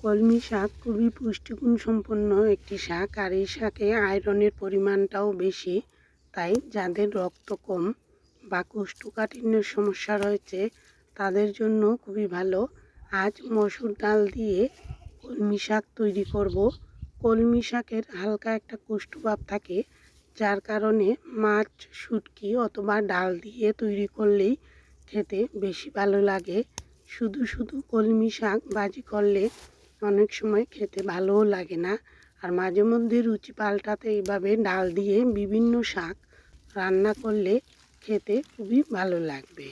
কলমি শাক খুবই পুষ্টিগুণ সম্পন্ন একটি শাক, আর এই শাকে আয়রনের পরিমাণটাও বেশি। তাই যাদের রক্ত কম বা কোষ্ঠকাঠিন্যের সমস্যা রয়েছে তাদের জন্য খুবই ভালো। আজ মসুর ডাল দিয়ে কলমি শাক তৈরি করব। কলমি শাকের হালকা একটা কোষ্ঠভাব থাকে, যার কারণে মাছ, শুটকি অথবা ডাল দিয়ে তৈরি করলেই খেতে বেশি ভালো লাগে। শুধু শুধু কলমি শাক ভাজি করলে অনেক সময় খেতে ভালোও লাগে না, আর মাঝে মধ্যে রুচি পাল্টাতে এইভাবে ডাল দিয়ে বিভিন্ন শাক রান্না করলে খেতে খুবই ভালো লাগবে।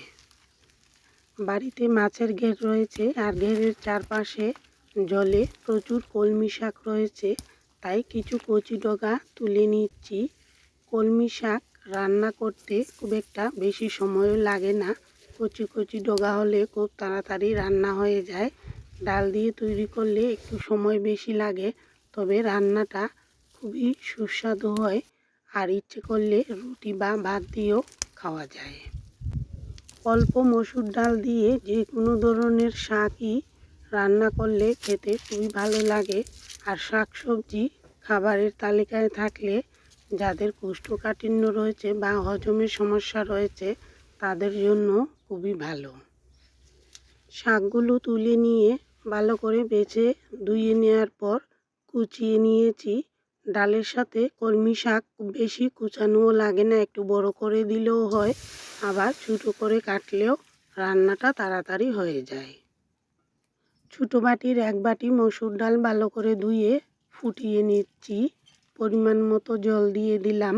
বাড়িতে মাছের ঘের রয়েছে, আর ঘেরের চারপাশে জলে প্রচুর কলমি শাক রয়েছে, তাই কিছু কচি ডগা তুলে নিচ্ছি। কলমি শাক রান্না করতে খুব একটা বেশি সময়ও লাগে না, কচি কচি ডগা হলে খুব তাড়াতাড়ি রান্না হয়ে যায়। ডাল দিয়ে তৈরি করলে একটু সময় বেশি লাগে, তবে রান্নাটা খুবই সুস্বাদু হয়, আর ইচ্ছে করলে রুটি বা ভাত দিয়েও খাওয়া যায়। অল্প মসুর ডাল দিয়ে যে কোনো ধরনের শাকই রান্না করলে খেতে খুবই ভালো লাগে, আর শাকসবজি খাবারের তালিকায় থাকলে যাদের কোষ্ঠকাঠিন্য রয়েছে বা হজমের সমস্যা রয়েছে তাদের জন্য খুবই ভালো। শাকগুলো তুলে নিয়ে ভালো করে বেছে ধুয়ে নেওয়ার পর কুচিয়ে নিয়েছি। ডালের সাথে কলমি শাক বেশি কুচানোও লাগে না, একটু বড় করে দিলেও হয়, আবার ছোটো করে কাটলেও রান্নাটা তাড়াতাড়ি হয়ে যায়। ছোটো বাটির 1 বাটি মসুর ডাল ভালো করে ধুয়ে ফুটিয়ে নিচ্ছি। পরিমাণ মতো জল দিয়ে দিলাম।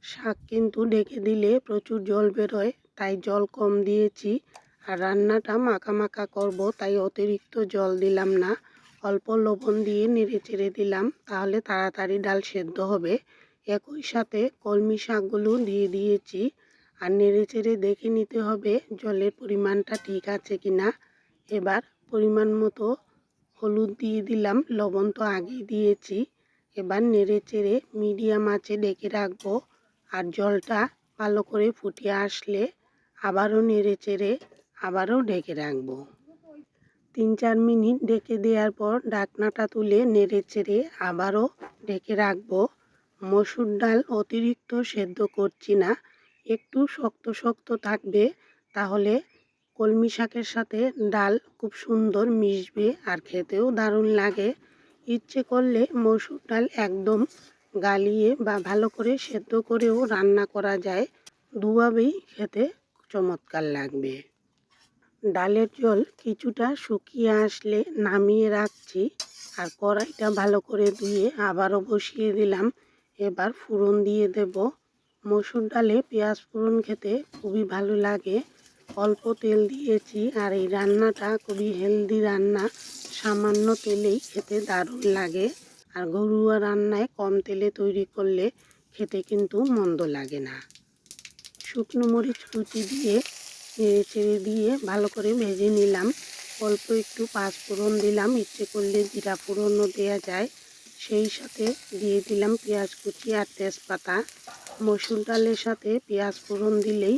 শাক কিন্তু ঢেকে দিলে প্রচুর জল বেরোয়, তাই জল কম দিয়েছি। আর রান্নাটা মাখা মাখা করব, তাই অতিরিক্ত জল দিলাম না। অল্প লবণ দিয়ে নেড়ে চেড়ে দিলাম, তাহলে তাড়াতাড়ি ডাল সেদ্ধ হবে। একই সাথে কলমি শাকগুলো দিয়ে দিয়েছি, আর নেড়ে চেড়ে দেখে নিতে হবে জলের পরিমাণটা ঠিক আছে কিনা। এবার পরিমাণ মতো হলুদ দিয়ে দিলাম, লবণ তো আগেই দিয়েছি। এবার নেড়ে চেড়ে মিডিয়াম আঁচে ঢেকে রাখবো, আর জলটা ভালো করে ফুটে আসলে আবারও নেড়ে চেড়ে আবারও ঢেকে রাখবো। 3-4 মিনিট ঢেকে দেওয়ার পর ঢাকনাটা তুলে নেড়ে চেড়ে আবারও ঢেকে রাখবো। মসুর ডাল অতিরিক্ত সেদ্ধ করছি না, একটু শক্ত শক্ত থাকবে, তাহলে কলমি শাকের সাথে ডাল খুব সুন্দর মিশবে আর খেতেও দারুণ লাগে। ইচ্ছে করলে মসুর ডাল একদম গালিয়ে বা ভালো করে সেদ্ধ করেও রান্না করা যায়, দুভাবেই খেতে চমৎকার লাগবে। ডালের জল কিছুটা শুকিয়ে আসলে নামিয়ে রাখছি, আর কড়াইটা ভালো করে ধুয়ে আবারও বসিয়ে দিলাম। এবার ফোড়ন দিয়ে দেব। মসুর ডালে পেঁয়াজ ফোড়ন খেতে খুবই ভালো লাগে। অল্প তেল দিয়েছি, আর এই রান্নাটা খুবই হেলদি রান্না, সামান্য তেলেই খেতে দারুণ লাগে। আর ঘরোয়া রান্নায় কম তেলে তৈরি করলে খেতে কিন্তু মন্দ লাগে না। শুকনো মরিচ কুচি দিয়ে নেড়ে চেড়ে দিয়ে ভালো করে ভেজে নিলাম। অল্প একটু পাঁচ ফোড়ন দিলাম, ইচ্ছে করলে জিরা ফোড়নও দেওয়া যায়। সেই সাথে দিয়ে দিলাম পেঁয়াজ কুচি আর তেজপাতা। মসুর ডালের সাথে পেঁয়াজ ফোড়ন দিলেই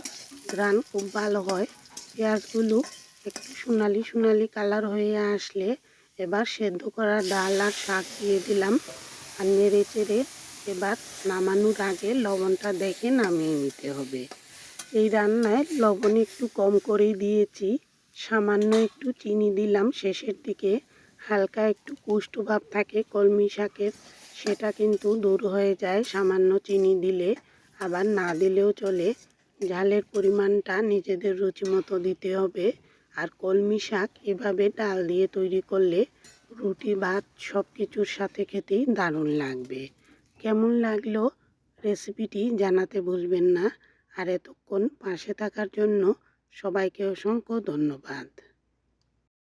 ঘ্রাণ খুব ভালো হয়। পেঁয়াজগুলো একটু সোনালি সোনালি কালার হয়ে আসলে এবার সেদ্ধ করা ডাল আর শাক দিয়ে দিলাম, আর নেড়ে চেড়ে এবার নামানোর আগে লবণটা দেখে নামিয়ে নিতে হবে। এই রান্নায় লবণ একটু কম করেই দিয়েছি, সামান্য একটু চিনি দিলাম শেষের দিকে। হালকা একটু কোষ্ঠভাব থাকে কলমি শাকের, সেটা কিন্তু দূর হয়ে যায় সামান্য চিনি দিলে, আবার না দিলেও চলে। ঝালের পরিমাণটা নিজেদের রুচি মতো দিতে হবে। আর কলমি শাক এভাবে ডাল দিয়ে তৈরি করলে রুটি ভাত সব কিছুর সাথে খেতেই দারুণ লাগবে। কেমন লাগলো রেসিপিটি জানাতে ভুলবেন না। আর এতক্ষণ পাশে থাকার জন্য সবাইকে অসংখ্য ধন্যবাদ।